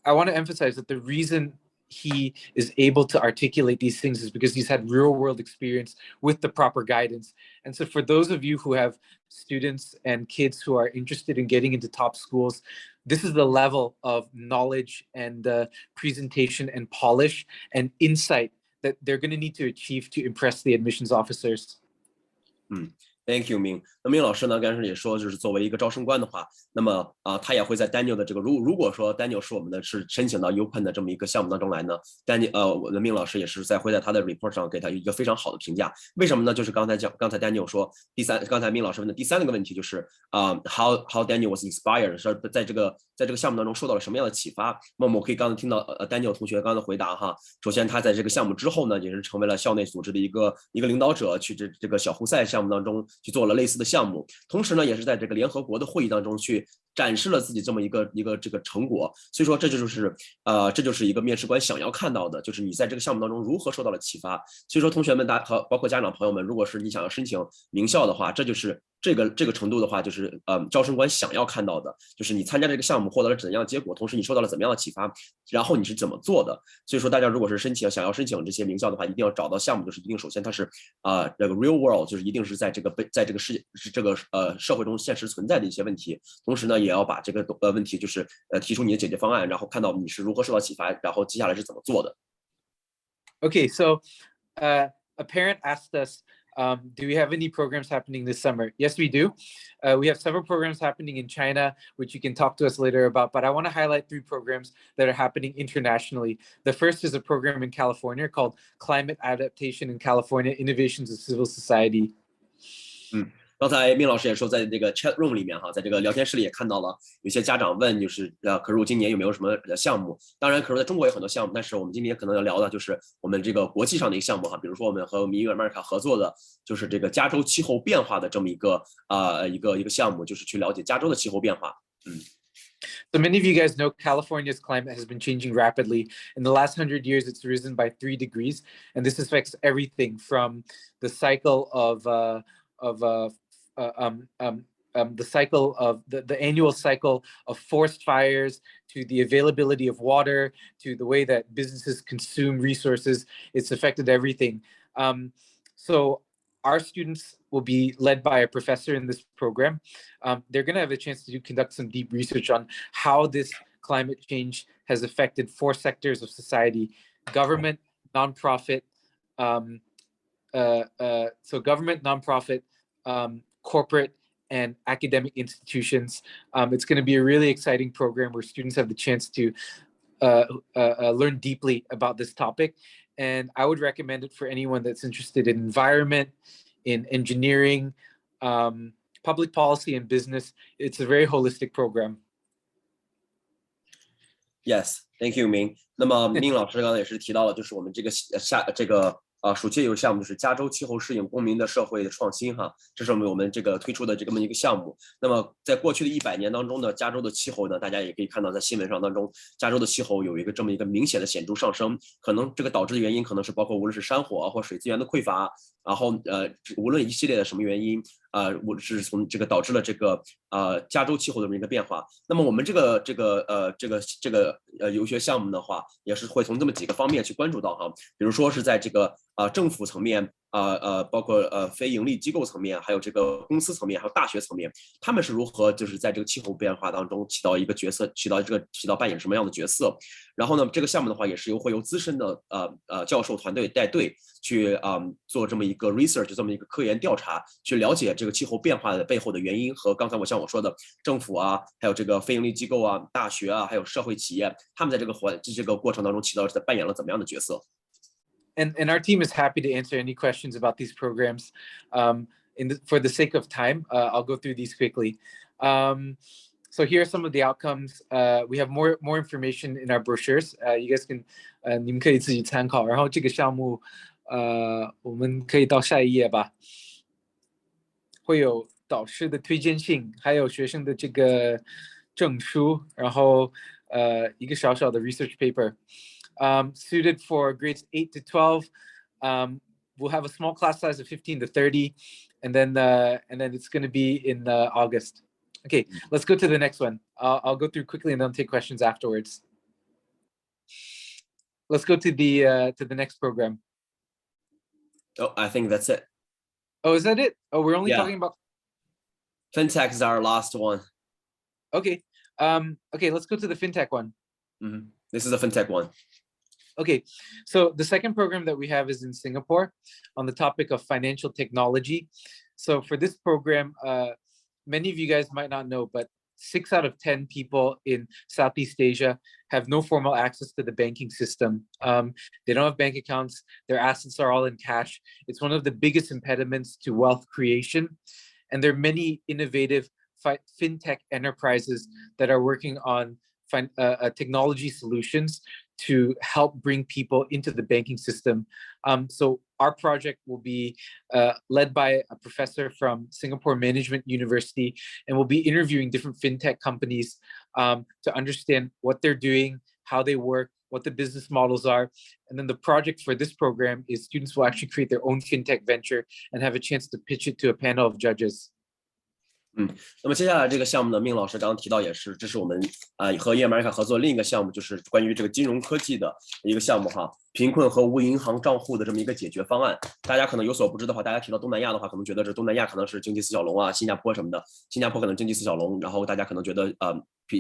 Speaker 2: I want to emphasize that the reason he is able to articulate these things is because he's had real world experience with the proper guidance. And so for those of you who have students and kids who are interested in getting into top schools, this is the level of knowledge and presentation and polish and insight that they're going to need to achieve to impress the admissions officers.
Speaker 1: Thank you, Ming. 那Ming老师呢，刚才也说，就是作为一个招生官的话，那么他也会在 Daniel 的这个如果说 Daniel 是我们的是申请到 UPenn 的这么一个项目当中来呢 ，Daniel 我的Ming老师也是会在他的 report 上给他一个非常好的评价。为什么呢？就是刚才 Daniel 说刚才Ming老师问的第三个问题就是how Daniel was inspired， 说在这个项目当中受到了什么样的启发？那么我可以刚才听到Daniel 同学刚才的回答哈，首先他在这个项目之后呢，也是成为了校内组织的一个领导者，去这个小胡赛项目当中去做了类似的项目，同时呢，也是在这个联合国的会议当中去展示了自己这么一个这个成果。所以说这就是一个面试官想要看到的，就是你在这个项目当中如何受到了启发。所以说同学们和包括家长朋友们，如果是你想要申请名校的话，这就是这个程度的话，就是招生官想要看到的，就是你参加这个项目获得了怎样的结果，同时你受到了怎么样的启发，然后你是怎么做的。所以说大家如果是想要申请这些名校的话，一定要找到项目，就是一定首先它是这个 real world， 就是一定是在这个社会中现实存在的一些问题，同时呢也要把这个问题就是提出你的解决方案，然后看到你是如何受到启发，然后接下来是怎么做的。
Speaker 2: Okay, so a parent asked us Do we have any programs happening this summer? Yes, we do. We have several programs happening in China, which you can talk to us later about, but I want to highlight 3 programs that are happening internationally. The first is a program in California called Climate Adaptation in California, Innovations of Civil Society.
Speaker 1: 刚才命老师也说，在这个 chat room 里面哈，在这个聊天室里也看到了有些家长问，就是Keru今年有没有什么项目？当然，Keru在中国有很多项目，但是我们今天可能要聊的就是我们这个国际上的一个项目哈，比如说我们和InAmerica合作的，就是这个加州气候变化的这么一个一个项目，就是去了解加州的气候变化。
Speaker 2: So many of you guys know California's climate has been changing rapidly. In the last 100 years, it's risen by 3 degrees, and this affects everything from the cycle of the cycle of the annual cycle of forest fires, to the availability of water, to the way that businesses consume resources. It's affected everything. So our students will be led by a professor in this program. They're going to have a chance to conduct some deep research on how this climate change has affected 4 sectors of society: government, nonprofit, so government, nonprofit, corporate, and academic institutions. It's going to be a really exciting program where students have the chance to learn deeply about this topic. And I would recommend it for anyone that's interested in environment, in engineering, public policy, and business. It's a very holistic program.
Speaker 1: Yes, thank you, Ming. 那么Ming老师刚才也是提到了，就是我们这个暑期有个项目，就是加州气候适应公民的社会的创新哈，这是我们这个推出的这么一个项目。那么在过去的100年当中呢，加州的气候呢，大家也可以看到在新闻上当中，加州的气候有这么一个明显的显著上升。可能这个导致的原因可能是包括无论是山火或水资源的匮乏，然后无论一系列的什么原因，我是从这个导致了这个加州气候的这么一个变化。那么我们这个游学项目的话，也是会从这么几个方面去关注到哈，比如说是在这个政府层面包括非盈利机构层面，还有这个公司层面，还有大学层面，他们是如何就是在这个气候变化当中起到扮演什么样的角色？然后呢，这个项目的话也是会由资深的教授团队带队去做这么一个 research， 这么一个科研调查，去了解这个气候变化的背后的原因和刚才我说的政府啊，还有这个非盈利机构啊、大学啊，还有社会企业，他们在这个过程当中扮演了怎么样的角色？
Speaker 2: And our team is happy to answer any questions about these programs. For the sake of time, I'll go through these quickly. So here are some of the outcomes. We have more information in our brochures. You guys can 你们可以自己参考。然后这个项目我们可以到下一页吧。会有导师的推荐信，还有学生的这个证书，然后一个小小的 research paper. Suited for grades 8 to 12. We'll have a small class size of 15 to 30, and then it's going to be in August. Okay, let's go to the next one. I'll go through quickly and then take questions afterwards. Let's go to the next program.
Speaker 1: Oh, I think that's it.
Speaker 2: Oh, is that it? Oh, we're only talking about
Speaker 1: fintech is our last one.
Speaker 2: Okay. Okay, let's go to the fintech one.
Speaker 1: This is a fintech one.
Speaker 2: Okay, so the second program that we have is in Singapore on the topic of financial technology. So for this program, many of you guys might not know, but 6 out of 10 people in Southeast Asia have no formal access to the banking system. They don't have bank accounts. Their assets are all in cash. It's one of the biggest impediments to wealth creation. And there are many innovative fintech enterprises that are working on technology solutions to help bring people into the banking system. So our project will be led by a professor from Singapore Management University, and we'll be interviewing different fintech companies to understand what they're doing, how they work, what the business models are. And then the project for this program is students will actually create their own fintech venture and have a chance to pitch it to a panel of judges.
Speaker 1: 那么接下来这个项目呢，命老师刚刚提到也是，这是我们和InAmerica合作另一个项目，就是关于这个金融科技的一个项目哈，贫困和无银行账户的这么一个解决方案。大家可能有所不知的话，大家提到东南亚的话，可能觉得这东南亚可能是经济四小龙啊，新加坡什么的，新加坡可能经济四小龙，然后大家可能觉得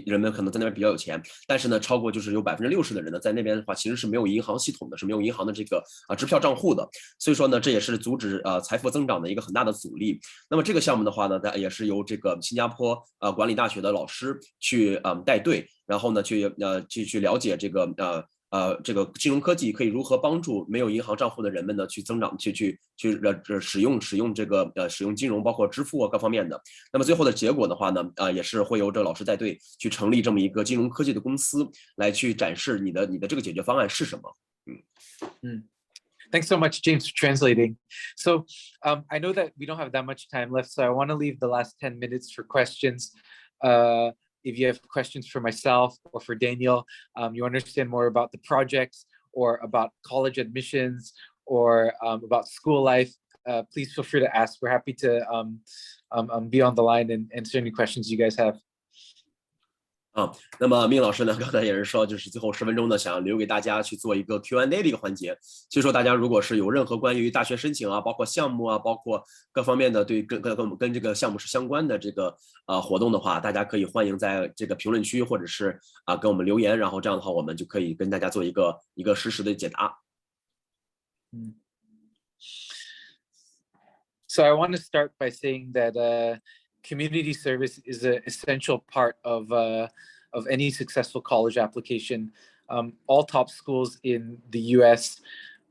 Speaker 1: 人们可能在那边比较有钱，但是呢，超过就是有60%的人呢，在那边的话其实是没有银行系统的，是没有银行的这个支票账户的。所以说呢，这也是阻止财富增长的一个很大的阻力。那么这个项目的话呢，也是由这个新加坡管理大学的老师去带队，然后呢去了解这个这个金融科技可以如何帮助没有银行账户的人们呢去增长，去使用这个使用金融，包括支付啊各方面的。那么最后的结果的话呢，也是会由这个老师带队去成立这么一个金融科技的公司，来去展示你的这个解决方案是什么。
Speaker 2: Thanks so much, James, for translating. So I know that we don't have that much time left, so I want to leave the last 10 minutes for questions. If you have questions for myself or for Daniel, you understand more about the projects or about college admissions or about school life, please feel free to ask. We're happy to be on the line and answer any questions you guys have.
Speaker 1: 那么命老师呢，刚才也是说，就是最后10分钟呢，想留给大家去做一个 Q&A 的一个环节。所以说，大家如果是有任何关于大学申请啊，包括项目啊，包括各方面的对跟这个项目是相关的这个活动的话，大家可以欢迎在这个评论区或者是跟我们留言，然后这样的话，我们就可以跟大家做一个实时的解答。
Speaker 2: So I want to start by saying that community service is an essential part of any successful college application. All top schools in the US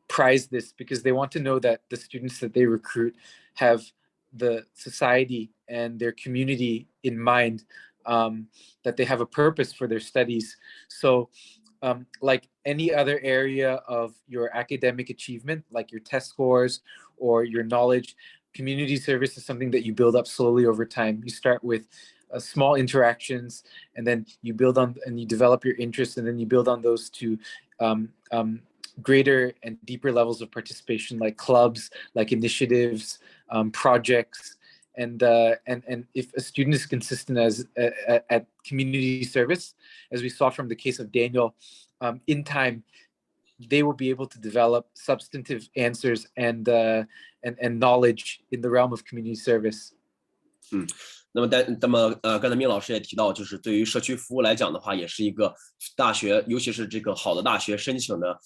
Speaker 2: prize this because they want to know that the students that they recruit have the society and their community in mind, that they have a purpose for their studies. So like any other area of your academic achievement, like your test scores or your knowledge, community service is something that you build up slowly over time. You start with small interactions, and then you build on and you develop your interests, and then you build on those to greater and deeper levels of participation, like clubs, like initiatives, projects. And if a student is consistent at community service, as we saw from the case of Daniel, in time, they will be able to develop substantive answers and knowledge in the realm of community service.
Speaker 1: 那么刚才命老师也提到，就是对于社区服务来讲的话，也是一个大学，尤其是这个好的大学申请的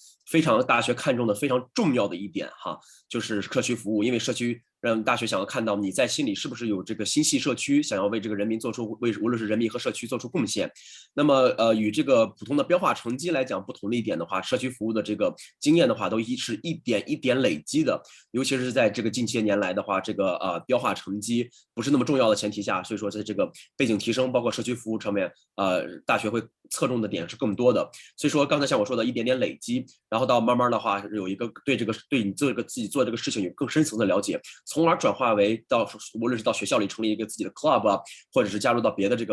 Speaker 1: 大学看重的非常重要的一点哈，就是社区服务，因为社区让大学想要看到你在心里是不是有这个心系社区，想要为这个人民无论是人民和社区做出贡献。那么与这个普通的标化成绩来讲不同的一点的话，社区服务的这个经验的话，都是一点一点累积的，尤其是在这个近些年来的话，这个标化成绩不是那么重要的前提下，所以说在这个背景提升，包括社区服务上面，大学会侧重的点是更多的。所以说刚才像我说的一点点累积，然后到慢慢的话有一个对你自己做这个事情有更深层的了解，从而转化为无论是到学校里成立一个自己的 club 啊，或者是加入到别的这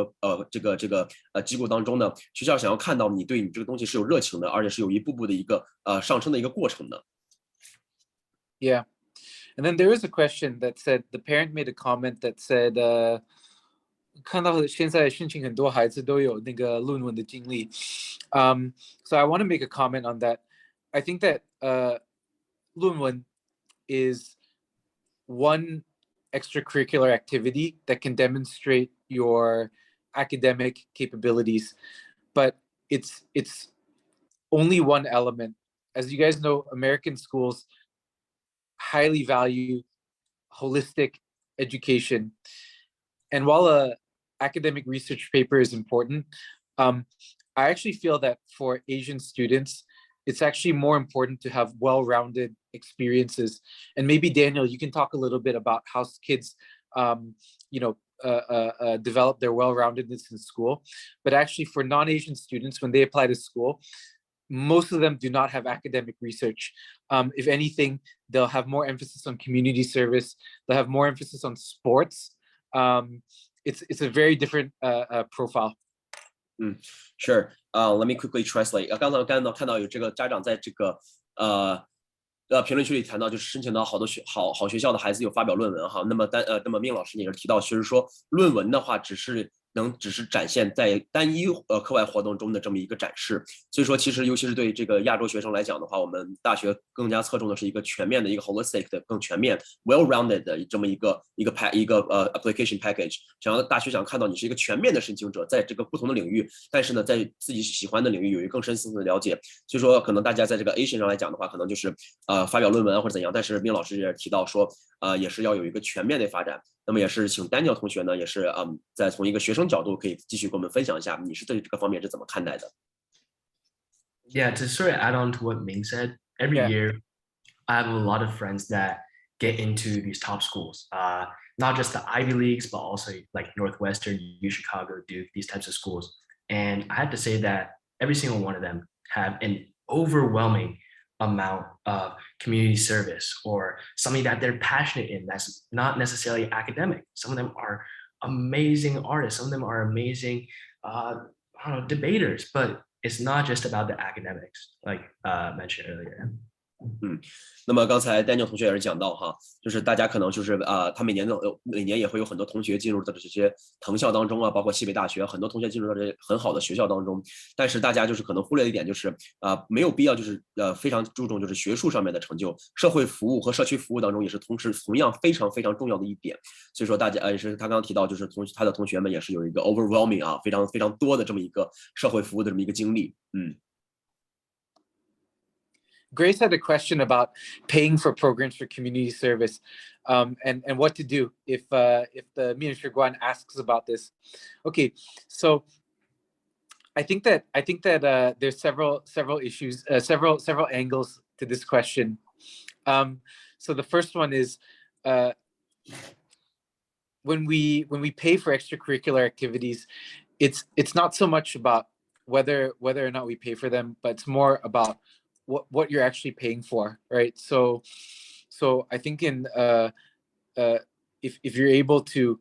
Speaker 1: 个机构当中呢，学校想要看到你对你这个东西是有热情的，而且是有一步步的一个上升的一个过程的。
Speaker 2: Yeah. And then there is a question that said, the parent made a comment that said, 看到现在申请很多孩子都有那个论文的经历。So I want to make a comment on that. I think that 论文 is one extracurricular activity that can demonstrate your academic capabilities, but it's only one element. As you guys know, American schools highly value holistic education. And while a academic research paper is important, I actually feel that for Asian students, it's actually more important to have well-rounded experiences. And maybe Daniel, you can talk a little bit about how kids, develop their well-roundedness in school. But actually for non-Asian students, when they apply to school, most of them do not have academic research. If anything, they'll have more emphasis on community service. They'll have more emphasis on sports. It's a very different profile.
Speaker 1: Sure. Let me quickly translate. 刚才看到有这个家长在这个评论区里谈到，就是申请到好多学校的孩子有发表论文哈。那么命老师也是提到，其实说论文的话只是能只是展现在单一课外活动中的这么一个展示。所以说，其实尤其是对这个亚洲学生来讲的话，我们大学更加侧重的是一个全面的一个 holistic 的更全面 well-rounded 的这么一个application package。想要大学想看到你是一个全面的申请者，在这个不同的领域，但是呢，在自己喜欢的领域有一个更深层次的了解。所以说，可能大家在这个 A 线上来讲的话，可能就是发表论文啊或者怎样，但是冰老师也提到说，也是要有一个全面的发展。那么也是请Daniel同学呢，也是在从一个学生角度可以继续跟我们分享一下，你是对这个方面是怎么看待的？
Speaker 3: Yeah, to sort of add on to what Ming said, every year I have a lot of friends that get into these top schools, not just the Ivy Leagues, but also like Northwestern, U Chicago, Duke, these types of schools. And I have to say that every single one of them have an overwhelming amount of community service or something that they're passionate in that's not necessarily academic. Some of them are amazing artists. Some of them are amazing, I don't know, debaters, but it's not just about the academics, like mentioned earlier.
Speaker 1: 那么刚才 Daniel 同学也是讲到哈，就是大家可能就是他每年也会有很多同学进入到这些藤校当中啊，包括西北大学，很多同学进入到这些很好的学校当中，但是大家就是可能忽略一点，就是没有必要就是非常注重就是学术上面的成就，社会服务和社区服务当中也是同样非常非常重要的一点。所以说大家也是他刚刚提到，就是他的同学们也是有一个 overwhelming 非常非常多的这么一个社会服务的这么一个经历。
Speaker 2: Grace had a question about paying for programs for community service, and what to do if the Minister Guan asks about this. Okay, so I think that there's several issues, several angles to this question. So the first one is when we pay for extracurricular activities, it's not so much about whether or not we pay for them, but it's more about what you're actually paying for, right? So I think if you're able to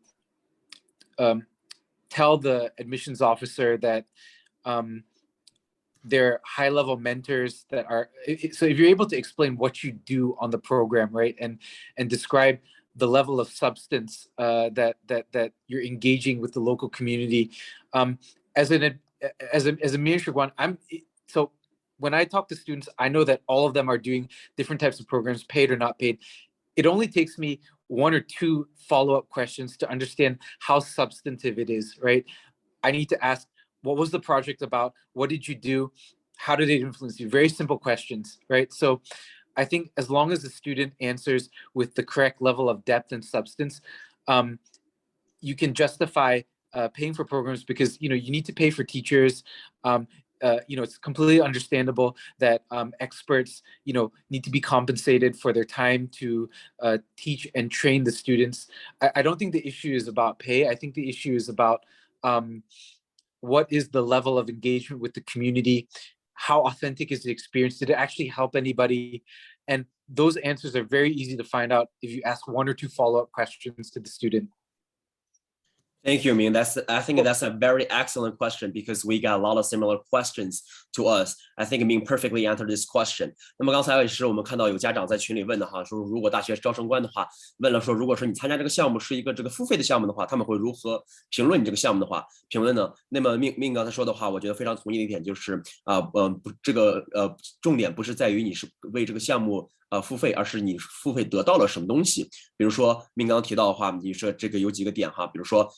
Speaker 2: tell the admissions officer that they're high-level mentors that are, so if you're able to explain what you do on the program, right, and describe the level of substance that you're engaging with the local community, as a minister one, when I talk to students, I know that all of them are doing different types of programs, paid or not paid. It only takes me one or two follow-up questions to understand how substantive it is, right? I need to ask, what was the project about? What did you do? How did it influence you? Very simple questions, right? So I think as long as the student answers with the correct level of depth and substance, you can justify paying for programs, because you need to pay for teachers. It's completely understandable that experts, need to be compensated for their time to teach and train the students. I don't think the issue is about pay. I think the issue is about what is the level of engagement with the community? How authentic is the experience? Did it actually help anybody? And those answers are very easy to find out if you ask one or two follow-up questions to the student.
Speaker 1: Thank you, Ming. I think that's a very excellent question, because we got a lot of similar questions to us. I think Ming perfectly answered this question. 那么刚才也是我们看到有家长在群里问的哈，说如果大学招生官的话问了说，如果说你参加这个项目是一个这个付费的项目的话，他们会如何评论你这个项目的话？评论呢？那么Ming刚才说的话，我觉得非常同意的一点就是重点不是在于你是为这个项目付费，而是你付费得到了什么东西。比如说Ming刚刚提到的话，你说这个有几个点哈，比如说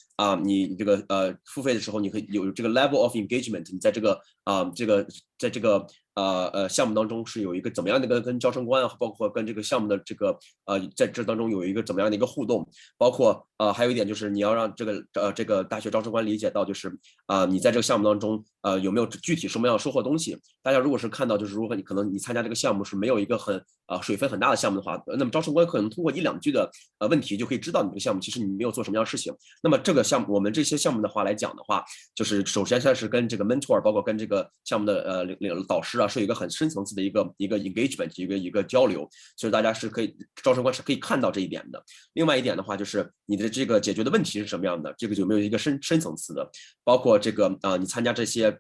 Speaker 1: 你这个付费的时候，你可以有这个 level of engagement， 你在这个在这个项目当中是有一个怎么样的一个跟招生官啊，包括跟这个项目的这个在这当中有一个怎么样的一个互动，包括还有一点就是你要让这个大学招生官理解到，就是你在这个项目当中有没有具体什么样收获东西。大家如果是看到就是如果你可能你参加这个项目是没有一个很水分很大的项目的话，那么招生官可能通过一两句的问题就可以知道你这个项目其实你没有做什么样的事情。那么这个项目我们这些项目的话来讲的话，就是首先它是跟这个 mentor 包括跟这个项目的导师是有一个很深层次的一个 engagement 一个交流，所以大家是可以招生官是可以看到这一点的。另外一点的话就是你的这个解决的问题是什么样的，这个有没有一个深层次的，包括这个你参加这些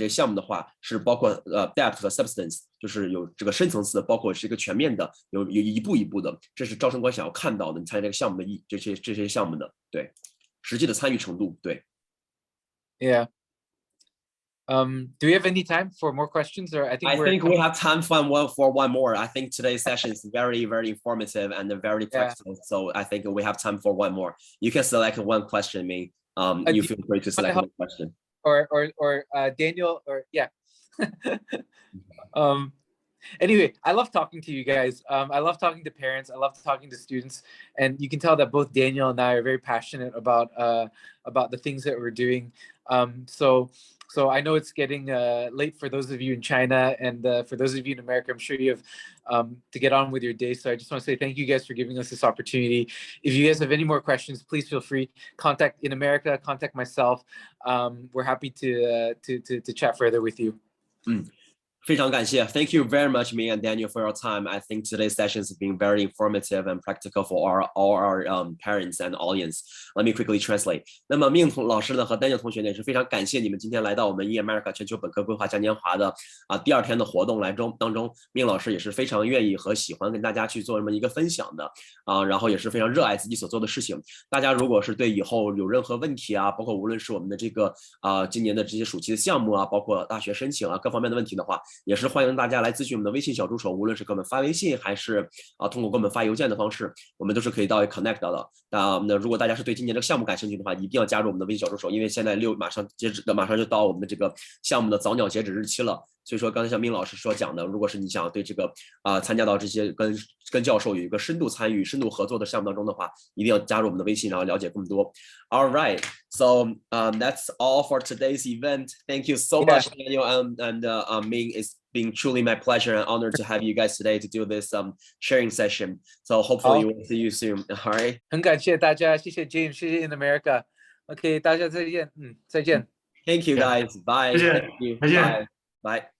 Speaker 1: 项目的话是包括depth 和 substance， 就是有这个深层次的，包括是一个全面的，有一步一步的，这是招生官想要看到的。你参加这个项目的这些项目的对实际的参与程度对。
Speaker 2: Yeah. Do we have any time for more questions, or I think
Speaker 1: we have time for one more. I think today's session is very, very informative and very practical. So I think we have time for one more. You can select one question, me. You feel free to select one question.
Speaker 2: Or Daniel, or yeah. Anyway, I love talking to you guys. I love talking to parents. I love talking to students, and you can tell that both Daniel and I are very passionate about the things that we're doing. So I know it's getting late for those of you in China, and for those of you in America, I'm sure you have to get on with your day. So I just want to say thank you guys for giving us this opportunity. If you guys have any more questions, please feel free. Contact InAmerica, contact myself. We're happy to chat further with you.
Speaker 1: 非常感谢 Thank you very much, me and Daniel, for your time. I think today's session has been very informative and practical for all our parents and audience. Let me quickly translate. 那么命老师呢和 Daniel 同学呢也是非常感谢你们今天来到我们 InAmerica 全球本科规划嘉年华的第二天的活动当中，命老师也是非常愿意和喜欢跟大家去做这么一个分享的然后也是非常热爱自己所做的事情。大家如果是对以后有任何问题包括无论是我们的这个今年的这些暑期的项目包括大学申请各方面的问题的话，也是欢迎大家来咨询我们的微信小助手，无论是给我们发微信还是通过给我们发邮件的方式，我们都是可以到 connect 到的。那如果大家是对今年这个项目感兴趣的话，一定要加入我们的微信小助手，因为现在马上就到我们的这个项目的早鸟截止日期了。所以说刚才像明老师所讲的，如果是你想对这个参加到这些跟教授有一个深度参与、深度合作的项目当中的话，一定要加入我们的微信，然后了解更多。All right, so that's all for today's event. Thank you so much, Daniel and Ming. It's been truly my pleasure and honor to have you guys today to do this sharing session. So hopefully we'll see you soon. All right.
Speaker 2: 很感谢大家，谢谢 James， 谢谢 InAmerica。OK， 大家再见，再见。
Speaker 1: Thank you guys. Bye. Thank you. Bye. Bye.